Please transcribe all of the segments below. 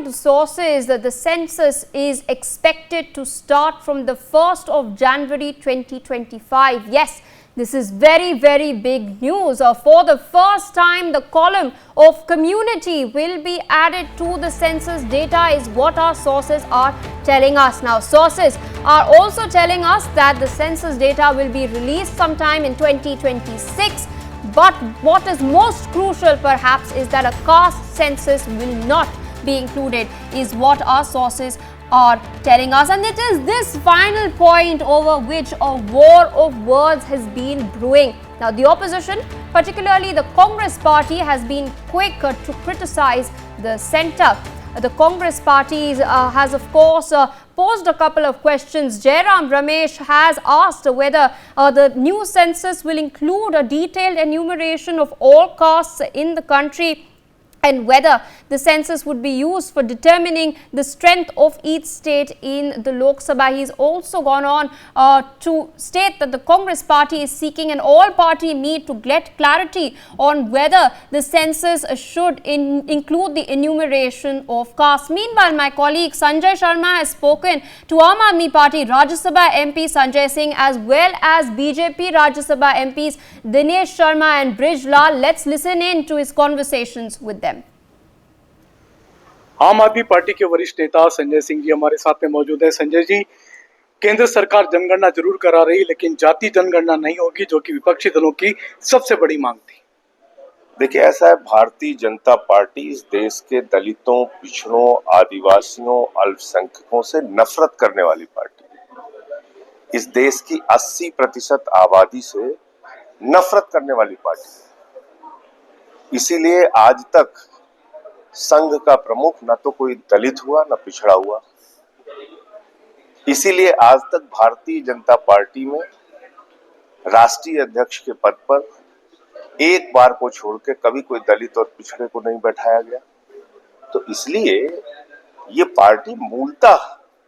to sources, the census is expected to start from the 1st of January 2025. Yes, this is very, very big news. For the first time, the column of community will be added to the census data is what our sources are telling us. Now, sources are also telling us that the census data will be released sometime in 2026. But what is most crucial perhaps is that a caste census will not be included, is what our sources are telling us. And it is this final point over which a war of words has been brewing. Now, the opposition, particularly the Congress party, has been quick to criticize the centre. The Congress party has, of course, posed a couple of questions. Jairam Ramesh has asked whether the new census will include a detailed enumeration of all castes in the country, and whether the census would be used for determining the strength of each state in the Lok Sabha. He's also gone on to state that the Congress party is seeking an all-party meet to get clarity on whether the census should include the enumeration of castes. Meanwhile, my colleague Sanjay Sharma has spoken to Aam Aadmi Party Rajya Sabha MP Sanjay Singh as well as BJP Rajya Sabha MPs Dinesh Sharma and Brij Lal. Let's listen in to his conversations with them. आम आदमी party के वरिष्ठ नेता संजय सिंह जी हमारे साथ में मौजूद है। संजय जी, केंद्र सरकार जनगणना जरूर करा रही, लेकिन जाति जनगणना नहीं होगी, जो कि विपक्षी दलों की सबसे बड़ी मांग थी। देखिए, ऐसा है, भारतीय जनता पार्टी इस देश के दलितों, पिछड़ों, आदिवासियों, अल्पसंख्यकों से नफरत करने वाली पार्टी, इस देश की 80% आबादी से नफरत करने वाली पार्टी। इसीलिए आज तक संघ का प्रमुख न तो कोई दलित हुआ न पिछड़ा हुआ। इसीलिए आज तक भारतीय जनता पार्टी में राष्ट्रीय अध्यक्ष के पद पर एक बार को छोड़ के कभी कोई दलित और पिछड़े को नहीं बैठाया गया। तो इसलिए ये पार्टी मूलतः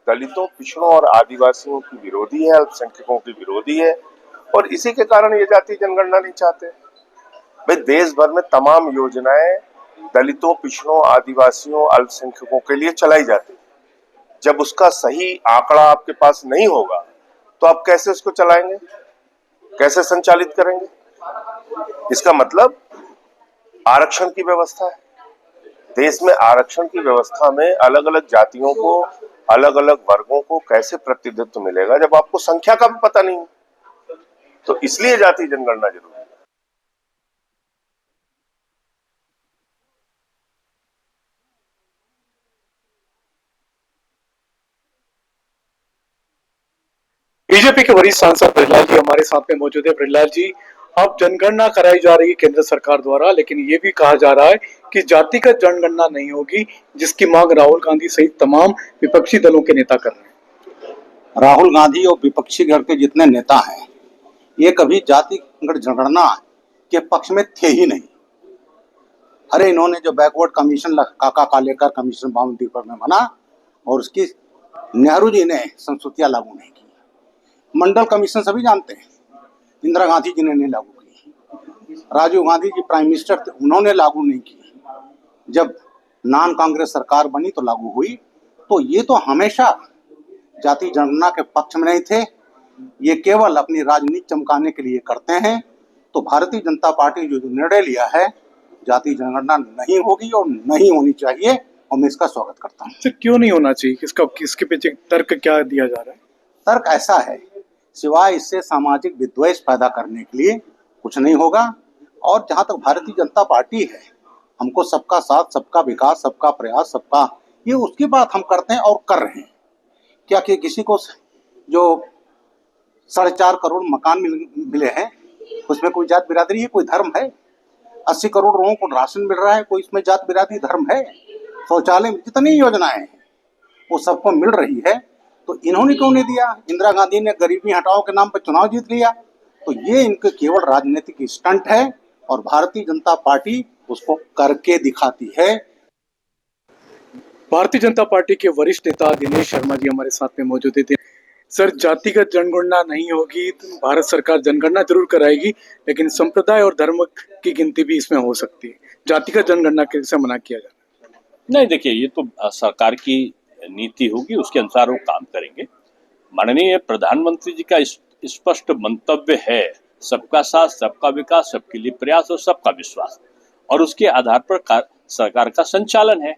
दलितों, पिछड़ों और आदिवासियों की विरोधी है, अल्पसंख्यकों की विरोधी है, और इसी के कारण ये जातीय जनगणना नहीं चाहते। भाई, देश भर में तमाम योजनाएं दलितों, पिछड़ों, आदिवासियों, अल्पसंख्यकों के लिए चलाई जाती है। जब उसका सही आंकड़ा आपके पास नहीं होगा तो आप कैसे उसको चलाएंगे, कैसे संचालित करेंगे? इसका मतलब आरक्षण की व्यवस्था है। देश में आरक्षण की व्यवस्था में अलग अलग जातियों को, अलग अलग वर्गों को कैसे प्रतिनिधित्व मिलेगा जब आपको संख्या का भी पता नहीं? तो इसलिए जातीय जनगणना जरूरी है। बीजेपी के वरिष्ठ सांसद ब्रिजलाल जी हमारे साथ में मौजूद है। ब्रिजलाल जी, अब जनगणना कराई जा रही है केंद्र सरकार द्वारा, लेकिन ये भी कहा जा रहा है कि जातिगत जनगणना नहीं होगी, जिसकी मांग राहुल गांधी सहित तमाम विपक्षी दलों के नेता कर रहे हैं। राहुल गांधी और विपक्षी दल के जितने नेता हैं, ये कभी जातिगत जनगणना के पक्ष में थे ही नहीं। अरे, इन्होंने जो बैकवर्ड कमीशन काका कालेकर कमीशन बाउंड्री में बना, और उसकी नेहरू जी ने संस्तुतियां लागू नहीं की। मंडल कमीशन सभी जानते हैं, इंदिरा गांधी जी ने नहीं लागू की, राजीव गांधी जी प्राइम मिनिस्टर थे, उन्होंने लागू नहीं की। जब नॉन कांग्रेस सरकार बनी तो लागू हुई। तो ये तो हमेशा जाति जनगणना के पक्ष में नहीं थे, ये केवल अपनी राजनीति चमकाने के लिए करते हैं। तो भारतीय जनता पार्टी जो निर्णय लिया है, जाति जनगणना नहीं होगी और नहीं होनी चाहिए, और मैं इसका स्वागत करता हूँ। क्यों नहीं होना चाहिए? किसके पीछे तर्क क्या दिया जा रहा है? तर्क ऐसा है, सिवाय इससे सामाजिक विद्वेष पैदा करने के लिए कुछ नहीं होगा। और जहां तक भारतीय जनता पार्टी है, हमको सबका साथ, सबका विकास, सबका प्रयास, सबका, ये उसकी बात हम करते हैं और कर रहे हैं। क्या कि किसी को जो 4.5 करोड़ मकान मिले हैं, उसमें कोई जात बिरादरी है, कोई धर्म है? 80 करोड़ लोगों को राशन मिल रहा है, कोई इसमें जात बिरादरी धर्म है? शौचालय में जितनी योजनाएं हैं वो सबको मिल रही है। तो इन्होंने क्यों नहीं दिया? इंदिरा गांधी ने गरीबी हटाओ के नाम पर चुनाव जीत लिया। तो ये इनके केवल राजनीतिक स्टंट है, और भारतीय जनता पार्टी उसको करके दिखाती है। भारतीय जनता पार्टी के वरिष्ठ नेता दिनेश शर्मा जी हमारे साथ में मौजूद थे। सर, जातिगत जनगणना नहीं होगी, भारत सरकार जनगणना जरूर कराएगी, लेकिन संप्रदाय और धर्म की गिनती भी इसमें हो सकती है। जातिगत जनगणना कैसे मना किया जाए? नहीं, देखिए ये तो सरकार की नीति होगी, उसके अनुसार वो काम करेंगे। माननीय प्रधानमंत्री जी का स्पष्ट मंतव्य है, सबका साथ, सबका विकास, सबके लिए प्रयास और सबका विश्वास, और उसके आधार पर सरकार का संचालन है।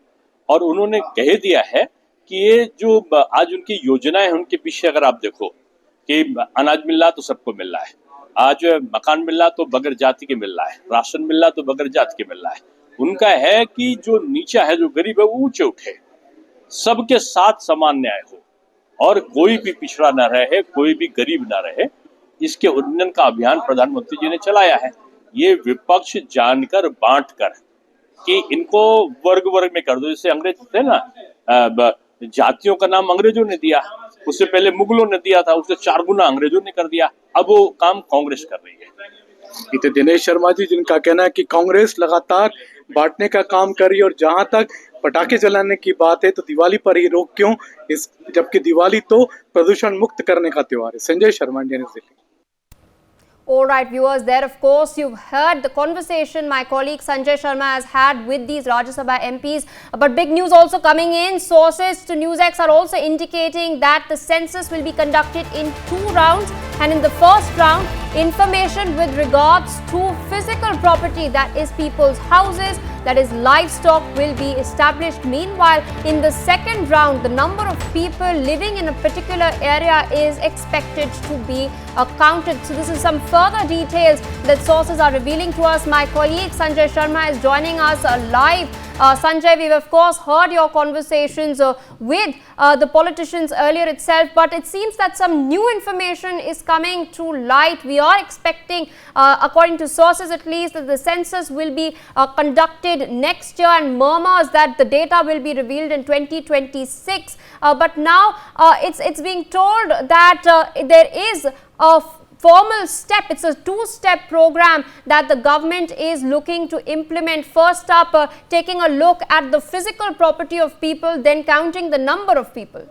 और उन्होंने कह दिया है कि ये जो आज उनकी योजनाएं हैं, उनके पीछे अगर आप देखो कि अनाज मिल रहा तो सबको मिल रहा है, आज मकान मिल रहा तो बगैर जाति के मिल रहा है, राशन मिल रहा तो बगैर जाति के मिल रहा है। उनका है कि जो नीचा है, जो गरीब है, वो ऊंचे उठे, सबके साथ समान न्याय हो और कोई भी पिछड़ा ना रहे, कोई भी गरीब ना रहे। इसके उन्नयन का अभियान प्रधानमंत्री जी ने चलाया है। ये विपक्ष जानकर बांटकर कि इनको वर्ग वर्ग में कर दो, जैसे अंग्रेज थे ना, जातियों का नाम अंग्रेजों ने दिया, उससे पहले मुगलों ने दिया था, उससे 4 गुना अंग्रेजों ने कर दिया। अब वो काम कांग्रेस कर रही है। ये तो दिनेश शर्मा जी, जिनका कहना है कि कांग्रेस लगातार बांटने का काम कर रही है और जहां तक पटाखे जलाने की बात है तो दिवाली पर ही रोक क्यों, जबकि दिवाली तो प्रदूषण मुक्त करने का त्योहार है। Sanjay Sharma, India news Delhi. All right, viewers, there of course you've heard the conversation my colleague Sanjay Sharma has had with these Rajya Sabha MPs. But big news also coming in. Sources to NewsX are also indicating that the census will be conducted in 2 rounds. And in the first round, information with regards to physical property, that is people's houses, that is livestock, will be established. Meanwhile, in the second round, the number of people living in a particular area is expected to be counted. So this is some further details that sources are revealing to us. My colleague Sanjay Sharma is joining us live. Sanjay, we've of course heard your conversations with the politicians earlier itself, but it seems that some new information is coming to light. We are expecting, according to sources at least, that the census will be conducted next year, and murmurs that the data will be revealed in 2026. But now it's being told that there is a formal step. It's a 2-step program that the government is looking to implement. First up, taking a look at the physical property of people, then counting the number of people.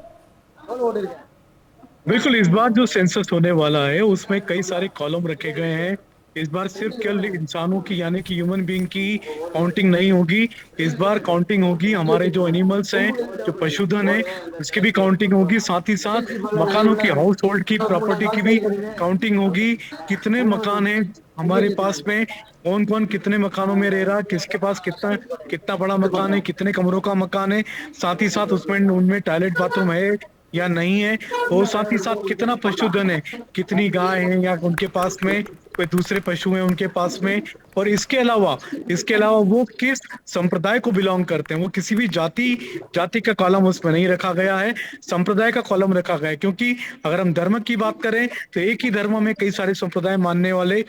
बिल्कुल, इस बार जो census होने वाला है उसमें कई सारे column रखे गए हैं। इस बार सिर्फ केवल इंसानों की, यानी कि ह्यूमन बीइंग की काउंटिंग नहीं होगी। इस बार काउंटिंग होगी हमारे जो एनिमल्स हैं, जो पशुधन है, उसकी भी काउंटिंग होगी। साथ ही साथ मकानों की, हाउस होल्ड की प्रॉपर्टी की भी काउंटिंग होगी। कितने मकान हैं हमारे पास में, कौन कौन कितने मकानों में रह रहा है, किसके पास कितना बड़ा मकान है, कितने कमरों का मकान है, साथ ही साथ उनमें टॉयलेट बाथरूम है या नहीं है, और साथ ही साथ कितना पशुधन है, कितनी गाय है या उनके पास में कोई दूसरे पशु हैं उनके पास में, और इसके अलावा वो किस संप्रदाय को बिलोंग करते हैं। वो किसी भी जाति का कॉलम उसमें नहीं रखा गया है, संप्रदाय का कॉलम रखा गया है। क्योंकि अगर हम धर्म की बात करें तो एक ही धर्म में कई सारे संप्रदाय मानने वाले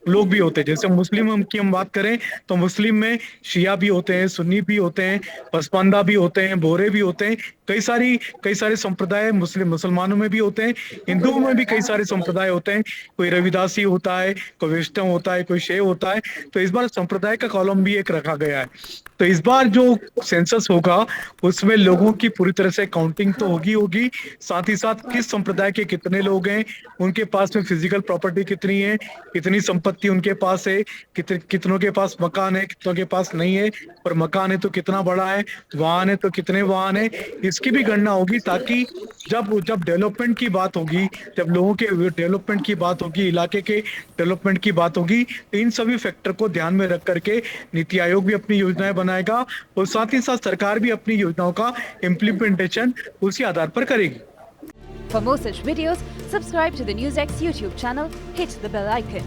लोग भी होते हैं। जैसे मुस्लिम की हम बात करें तो मुस्लिम में शिया भी होते हैं, सुन्नी भी होते हैं, पसमानदा भी होते हैं, बोरे भी होते हैं, कई सारे संप्रदाय मुसलमानों में भी होते हैं, हिंदुओं में भी कई सारे संप्रदाय होते हैं। कोई रविदासी होता है, कोई वैष्णव होता है, कोई शैव होता है। तो इस बार संप्रदाय का कॉलम भी एक रखा गया है। तो इस बार जो सेंसस होगा उसमें लोगों की पूरी तरह से काउंटिंग तो होगी, साथ ही साथ किस संप्रदाय के कितने लोग हैं, उनके पास में फिजिकल प्रॉपर्टी कितनी है, कितनी संपत्ति उनके पास है, कितनों के पास मकान है, कितनों के पास नहीं है, और मकान है तो कितना बड़ा है, वाहन है तो कितने वाहन है, इसकी भी गणना होगी। ताकि जब डेवलपमेंट की बात होगी, जब लोगों के डेवलपमेंट की बात होगी, इलाके के डेवलपमेंट की बात होगी, तो इन सभी फैक्टर को ध्यान में रख करके नीति आयोग भी अपनी योजनाएं बनाएगा, और साथ ही साथ सरकार भी अपनी योजनाओं का इम्प्लीमेंटेशन उसी आधार पर करेगी। For more such videos, subscribe to the NewsX YouTube channel, hit the bell icon.